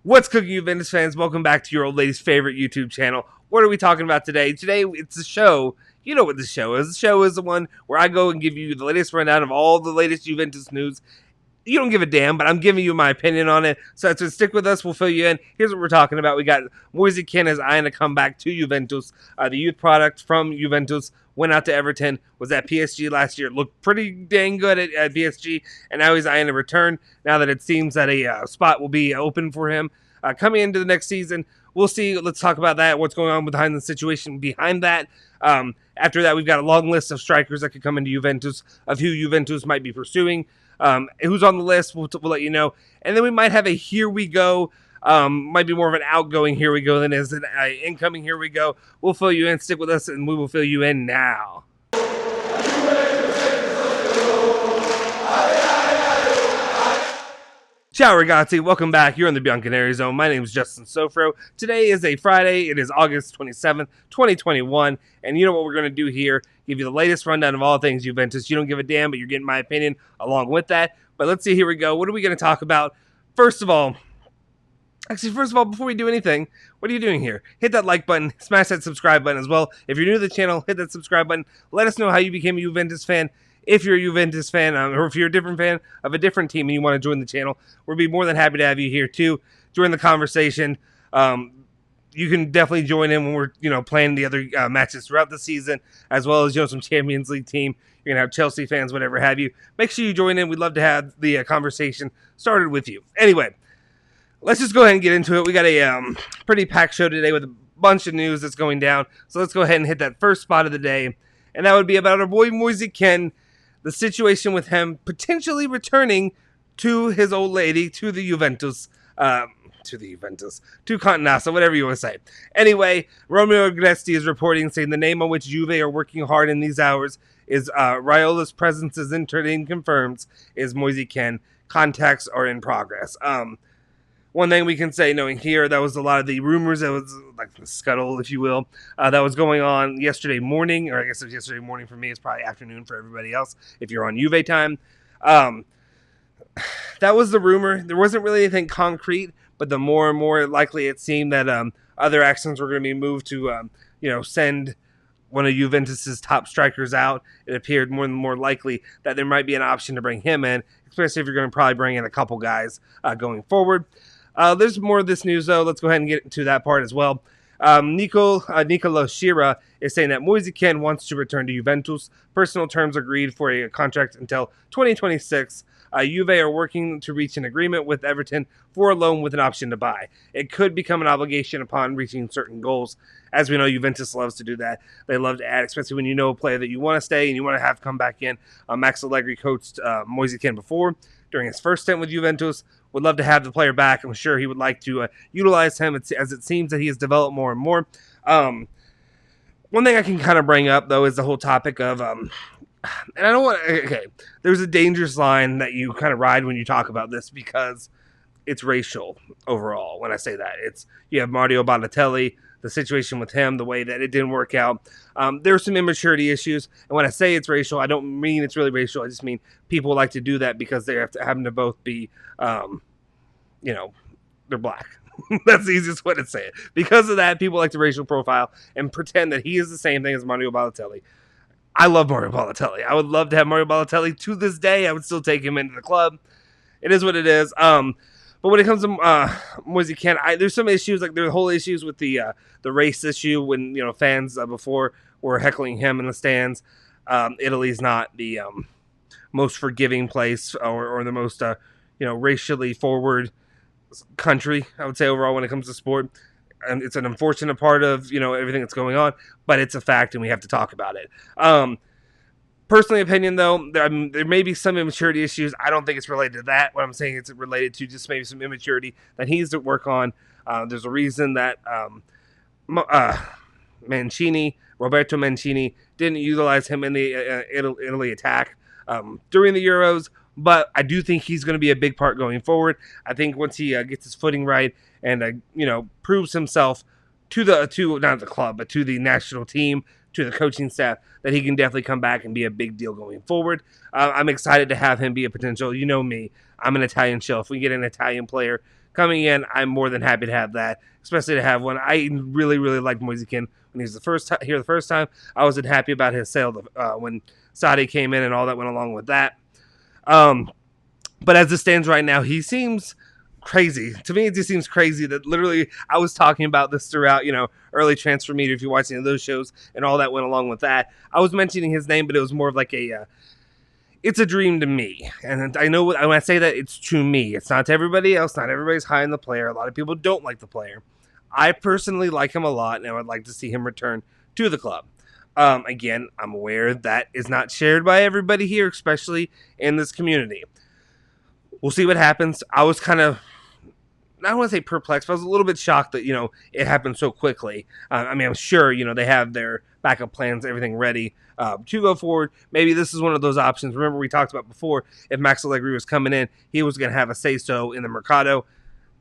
What's cooking, Juventus fans? Welcome back to your old lady's favorite YouTube channel. What are we talking about today? Today, it's a show. You know what the show is. The show is the one where I go and give you the latest rundown of all the latest Juventus news. You don't give a damn, but I'm giving you my opinion on it. So stick with us. We'll fill you in. Here's what we're talking about. We got Moise Kean is eyeing to come back to Juventus. The youth product from Juventus went out to Everton, was at PSG last year, looked pretty dang good at PSG, and now he's eyeing to return now that it seems that a spot will be open for him. Coming into the next season, we'll see. Let's talk about that, what's going on behind the situation behind that. After that, we've got a long list of strikers that could come into Juventus, of who Juventus might be pursuing. Who's on the list, we'll let you know. And then we might have a here we go. Might be more of an outgoing here we go than is an incoming here we go. We'll fill you in. Stick with us, and we will fill you in now. Ciao ragazzi, welcome back. You're in the Bianconeri zone. My name is Justin Sofro. Today is a Friday. It is August 27th, 2021. And you know what we're going to do here? Give you the latest rundown of all things Juventus. You don't give a damn, but you're getting my opinion along with that. But let's see, here we go. What are we going to talk about? First of all, before we do anything, what are you doing here? Hit that like button, smash that subscribe button as well. If you're new to the channel, hit that subscribe button. Let us know how you became a Juventus fan. If you're a Juventus fan, or if you're a different fan of a different team and you want to join the channel, we'll be more than happy to have you here too. Join the conversation. You can definitely join in when we're playing the other matches throughout the season, as well as some Champions League team. You're gonna have Chelsea fans, whatever have you. Make sure you join in. We'd love to have the conversation started with you. Anyway, let's just go ahead and get into it. We got a pretty packed show today with a bunch of news that's going down. So let's go ahead and hit that first spot of the day, and that would be about our boy Moise Kean. The situation with him potentially returning to his old lady, to Continassa, whatever you want to say. Anyway, Romeo Agresti is reporting, saying the name on which Juve are working hard in these hours is Raiola's presence is entered and confirms is Moise Kean. Contacts are in progress. One thing we can say, knowing here, that was a lot of the rumors, that was like the scuttle, if you will, that was going on yesterday morning, or I guess it was yesterday morning for me. It's probably afternoon for everybody else if you're on Juve time. That was the rumor. There wasn't really anything concrete, but the more and more likely it seemed that other actions were going to be moved to, send one of Juventus's top strikers out. It appeared more and more likely that there might be an option to bring him in, especially if you're going to probably bring in a couple guys going forward. There's more of this news, though. Let's go ahead and get into that part as well. Nicolo Shira is saying that Moise Kean wants to return to Juventus. Personal terms agreed for a contract until 2026. Juve are working to reach an agreement with Everton for a loan with an option to buy. It could become an obligation upon reaching certain goals. As we know, Juventus loves to do that. They love to add, especially when you know a player that you want to stay and you want to have come back in. Max Allegri coached Moise Kean before during his first stint with Juventus. Would love to have the player back. I'm sure he would like to utilize him as it seems that he has developed more and more. One thing I can kind of bring up, though, is the whole topic of, and I don't want to, okay, there's a dangerous line that you kind of ride when you talk about this because it's racial overall. When I say that, you have Mario Balotelli, the situation with him, the way that it didn't work out. There were some immaturity issues. And when I say it's racial, I don't mean it's really racial. I just mean people like to do that because they have to happen to both be, they're black. That's the easiest way to say it. Because of that, people like to racial profile and pretend that he is the same thing as Mario Balotelli. I love Mario Balotelli. I would love to have Mario Balotelli. To this day, I would still take him into the club. It is what it is. But when it comes to Moise Kean, there's some issues, like there are whole issues with the race issue when fans before were heckling him in the stands. Italy's not the most forgiving place or the most racially forward country, I would say, overall when it comes to sport. And it's an unfortunate part of everything that's going on, but it's a fact and we have to talk about it. Personally, opinion though, there may be some immaturity issues. I don't think it's related to that. What I'm saying, it's related to just maybe some immaturity that he needs to work on. There's a reason that Roberto Mancini didn't utilize him in the Italy attack during the Euros, but I do think he's going to be a big part going forward. I think once he gets his footing right and proves himself to not the club, but to the national team, to the coaching staff, that he can definitely come back and be a big deal going forward. I'm excited to have him be a potential. You know me, I'm an Italian shell. If we get an Italian player coming in, I'm more than happy to have that, especially to have one. I really, really liked Moise Kean when he was here the first time. I wasn't happy about his sale when Saudi came in and all that went along with that. But as it stands right now, he seems crazy. To me, it just seems crazy that literally I was talking about this throughout, early transfer media. If you watch any of those shows and all that went along with that, I was mentioning his name, but it was more of like it's a dream to me. And I know when I say that, it's to me. It's not to everybody else. Not everybody's high on the player. A lot of people don't like the player. I personally like him a lot, and I would like to see him return to the club. Again, I'm aware that is not shared by everybody here, especially in this community. We'll see what happens. I was kind of, I don't want to say perplexed, but I was a little bit shocked that, it happened so quickly. I'm sure, they have their backup plans, everything ready to go forward. Maybe this is one of those options. Remember, we talked about before, if Max Allegri was coming in, he was going to have a say-so in the Mercado.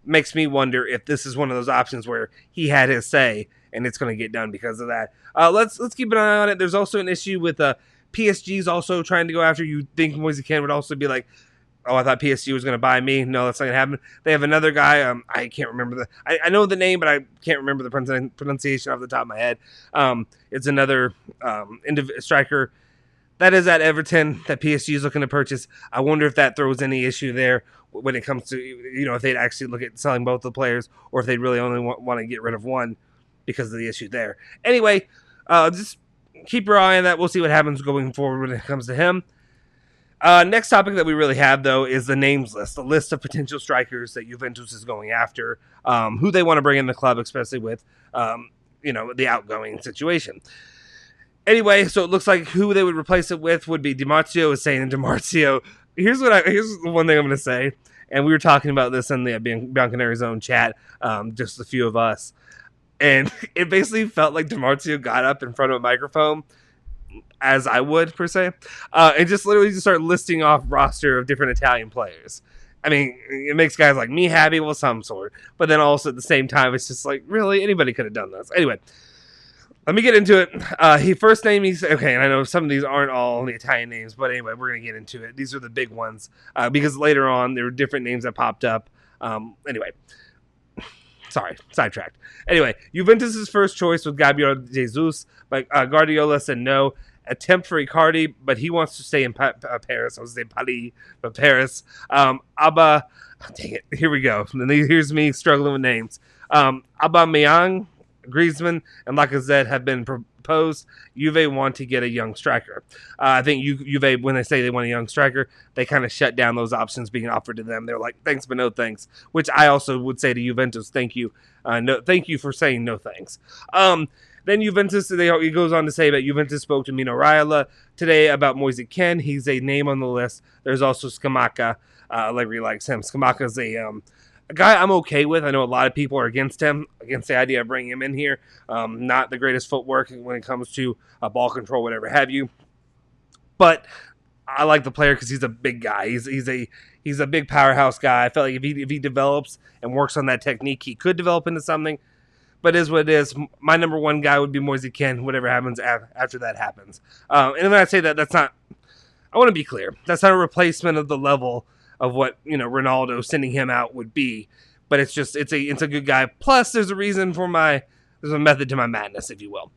Makes me wonder if this is one of those options where he had his say and it's going to get done because of that. Let's keep an eye on it. There's also an issue with PSG's also trying to go after. You think Moise Kean would also be like, oh, I thought PSG was going to buy me. No, that's not going to happen. They have another guy. I can't remember I know the name, but I can't remember the pronunciation off the top of my head. It's another striker that is at Everton that PSG is looking to purchase. I wonder if that throws any issue there when it comes to, if they'd actually look at selling both the players or if they'd really only want to get rid of one because of the issue there. Anyway, just keep your eye on that. We'll see what happens going forward when it comes to him. Next topic that we really have, though, is the names list, the list of potential strikers that Juventus is going after, who they want to bring in the club, especially with, the outgoing situation. Anyway, so it looks like who they would replace it with would be Marzio is saying Marzio. Here's the one thing I'm going to say, and we were talking about this in the Bianconeri zone chat, just a few of us, and it basically felt like Marzio got up in front of a microphone, as I would, per se, and just literally just start listing off roster of different Italian players. I mean, it makes guys like me happy, well, some sort, but then also at the same time, it's just like, really, anybody could have done this. Anyway, let me get into it. He first name, okay, and I know some of these aren't all the Italian names, but anyway, we're going to get into it. These are the big ones, because later on, there were different names that popped up. Anyway, sorry, sidetracked. Anyway, Juventus' first choice was Gabriel Jesus, but Guardiola said no. Attempt for Icardi, but he wants to stay in Paris. I was saying Paris, but Paris. Dang it, here we go. And here's me struggling with names. Aubameyang, Griezmann, and Lacazette have been proposed. Juve want to get a young striker. I think Juve, when they say they want a young striker, they kind of shut down those options being offered to them. They're like, thanks, but no thanks. Which I also would say to Juventus, thank you. No, thank you for saying no thanks. Then Juventus, he goes on to say that Juventus spoke to Mino Raiola today about Moise Kean. He's a name on the list. There's also Scamacca. Allegri likes him. Scamacca's a guy I'm okay with. I know a lot of people are against him, against the idea of bringing him in here. Not the greatest footwork when it comes to ball control, whatever have you. But I like the player because he's a big guy. He's a big powerhouse guy. I felt like if he develops and works on that technique, he could develop into something. But it is what it is. My number one guy would be Moise Kean, whatever happens after that happens. And when I say that, that's not, I want to be clear, that's not a replacement of the level of what, Ronaldo sending him out would be. But it's a good guy. Plus, there's a reason for there's a method to my madness, if you will.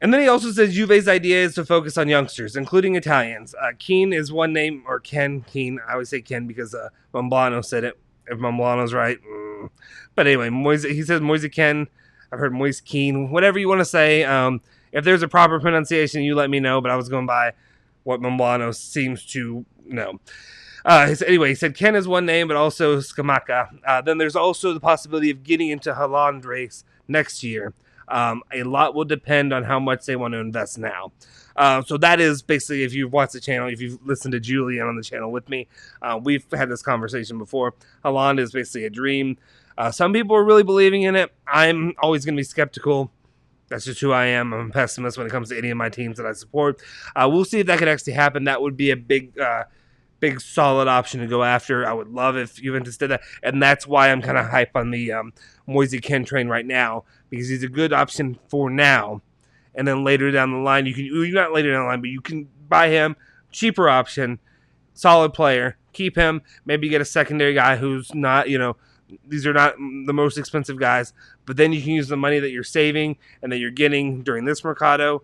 And then he also says Juve's idea is to focus on youngsters, including Italians. Kean is one name, or Kean. I always say Ken because Momblano said it. If Momblano's right. But anyway, he says Moise Kean. I've heard Moise Kean. Whatever you want to say. If there's a proper pronunciation, you let me know. But I was going by what Momblano seems to know. He said Ken is one name, but also Scamacca. Then there's also the possibility of getting into Haaland race next year. A lot will depend on how much they want to invest now. So that is basically, if you've watched the channel, if you've listened to Julian on the channel with me, we've had this conversation before. Haaland is basically a dream. Some people are really believing in it. I'm always going to be skeptical. That's just who I am. I'm a pessimist when it comes to any of my teams that I support. We'll see if that could actually happen. That would be a big solid option to go after. I would love if Juventus did that. And that's why I'm kind of hype on the Moise Kean train right now, because he's a good option for now. And then later down the line, not later down the line, but you can buy him, cheaper option, solid player, keep him, maybe get a secondary guy who's not, These are not the most expensive guys, but then you can use the money that you're saving and that you're getting during this Mercado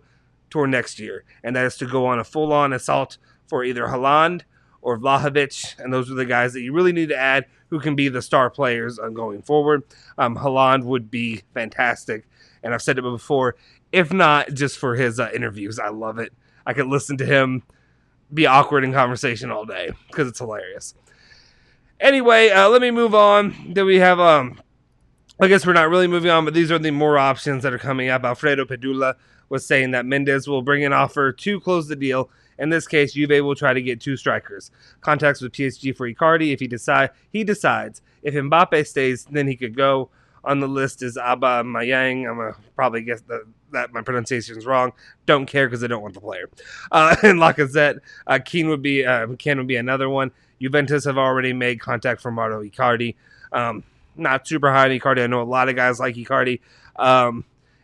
toward next year. And that is to go on a full-on assault for either Haaland or Vlahovic. And those are the guys that you really need to add who can be the star players going forward. Haaland would be fantastic. And I've said it before, if not just for his interviews. I love it. I could listen to him be awkward in conversation all day because it's hilarious. Anyway, let me move on. Then we have, I guess we're not really moving on, but these are the more options that are coming up. Alfredo Pedula was saying that Mendes will bring an offer to close the deal. In this case, Juve will try to get 2 strikers. Contacts with PSG for Icardi. If he decides. If Mbappe stays, then he could go. On the list is Aubameyang. I'm going to probably guess that my pronunciation is wrong. Don't care because I don't want the player. And Lacazette. Kean would be another one. Juventus have already made contact for Marzio Icardi. Not super high on Icardi. I know a lot of guys like Icardi.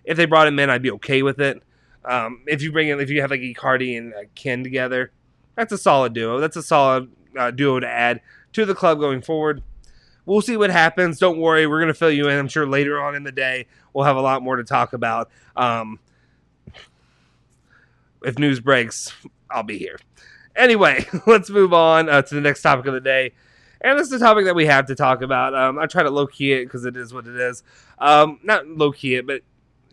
If they brought him in, I'd be okay with it. If you have like Icardi and Kean together, that's a solid duo. That's a solid duo to add to the club going forward. We'll see what happens. Don't worry, we're going to fill you in. I'm sure later on in the day we'll have a lot more to talk about. If news breaks, I'll be here. Anyway, let's move on to the next topic of the day. And this is the topic that we have to talk about. I try to low-key it because it is what it is. Not low-key it, but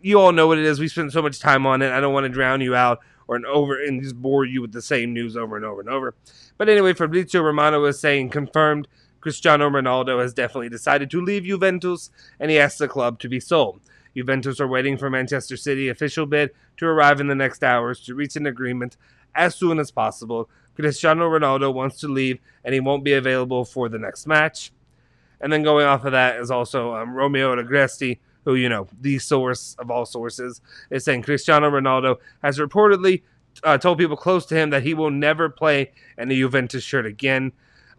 you all know what it is. We spend so much time on it. I don't want to drown you out and just bore you with the same news over and over and over. But anyway, Fabrizio Romano is saying confirmed Cristiano Ronaldo has definitely decided to leave Juventus, and he asks the club to be sold. Juventus are waiting for Manchester City official bid to arrive in the next hours to reach an agreement as soon as possible. Cristiano Ronaldo wants to leave, and he won't be available for the next match. And then going off of that is also Romeo Agresti, who, the source of all sources, is saying Cristiano Ronaldo has reportedly told people close to him that he will never play in a Juventus shirt again.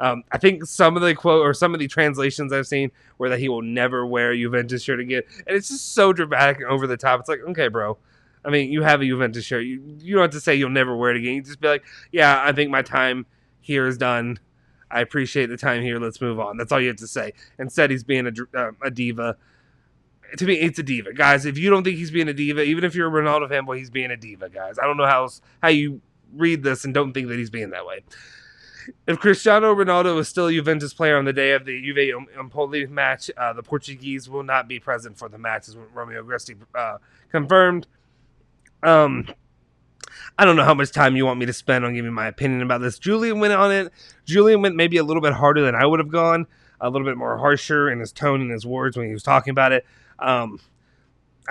I think some of the translations I've seen were that he will never wear a Juventus shirt again. And it's just so dramatic and over the top. It's like, okay, bro. I mean, you have a Juventus shirt. You don't have to say you'll never wear it again. You just be like, yeah, I think my time here is done. I appreciate the time here. Let's move on. That's all you have to say. Instead, he's being a diva. To me, it's a diva. Guys, if you don't think he's being a diva, even if you're a Ronaldo fanboy, he's being a diva, guys. I don't know how you read this and don't think that he's being that way. If Cristiano Ronaldo is still a Juventus player on the day of the Juve Empoli match, the Portuguese will not be present for the match, as Romeo Agresti confirmed. I don't know how much time you want me to spend on giving my opinion about this. Julian went on it. Julian went maybe a little bit harder than I would have gone, a little bit more harsher in his tone and his words when he was talking about it. I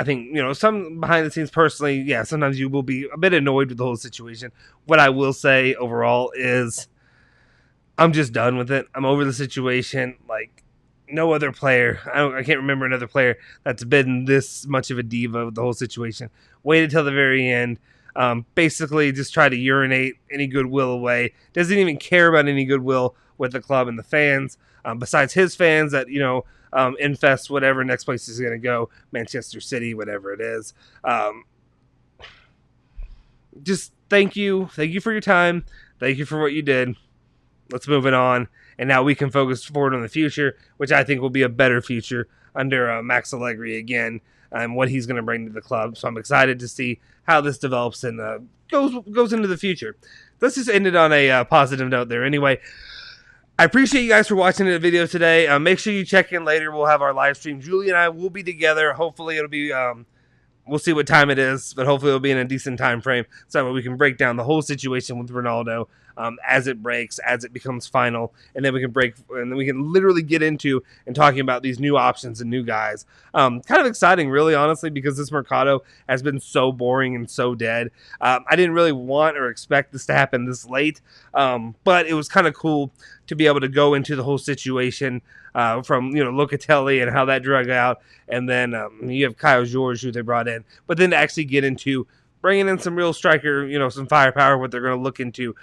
think, some behind the scenes personally, yeah, sometimes you will be a bit annoyed with the whole situation. What I will say overall is I'm just done with it. I'm over the situation. Like, no other player. I can't remember another player that's been this much of a diva with the whole situation. Waited till the very end. Basically just try to urinate any goodwill away. Doesn't even care about any goodwill with the club and the fans. Besides his fans that, infest whatever next place he's going to go. Manchester City, whatever it is. Just thank you. Thank you for your time. Thank you for what you did. Let's move it on. And now we can focus forward on the future, which I think will be a better future under Max Allegri again, and what he's going to bring to the club. So I'm excited to see how this develops and goes into the future. Let's just end it on a positive note there. Anyway, I appreciate you guys for watching the video today. Make sure you check in later. We'll have our live stream. Julie and I will be together. Hopefully it'll be... we'll see what time it is, but hopefully it'll be in a decent time frame so we can break down the whole situation with Ronaldo as it breaks, as it becomes final, and then we can literally get into and talking about these new options and new guys. Kind of exciting, really, honestly, because this Mercado has been so boring and so dead. I didn't really want or expect this to happen this late, but it was kind of cool to be able to go into the whole situation from Locatelli and how that drug out, and then you have Kyle George who they brought in, but then to actually get into bringing in some real striker, some firepower, what they're going to look into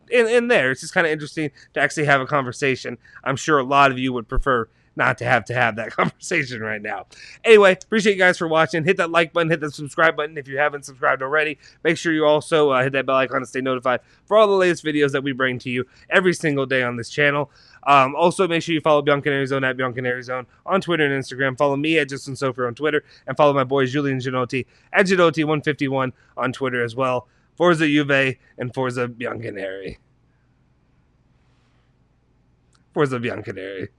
in there. It's just kind of interesting to actually have a conversation. I'm sure a lot of you would prefer not to have that conversation right now. Anyway, appreciate you guys for watching. Hit that like button, hit the subscribe button if you haven't subscribed already. Make sure you also hit that bell icon to stay notified for all the latest videos that we bring to you every single day on this channel. Also, make sure you follow Bianconeri Zone at Bianconeri Zone on Twitter and Instagram. Follow me at Justin Sofer on Twitter, and follow my boy Julian Genotti at Genotti151 on Twitter as well. Forza Juve and Forza Bianconeri. Forza Bianconeri.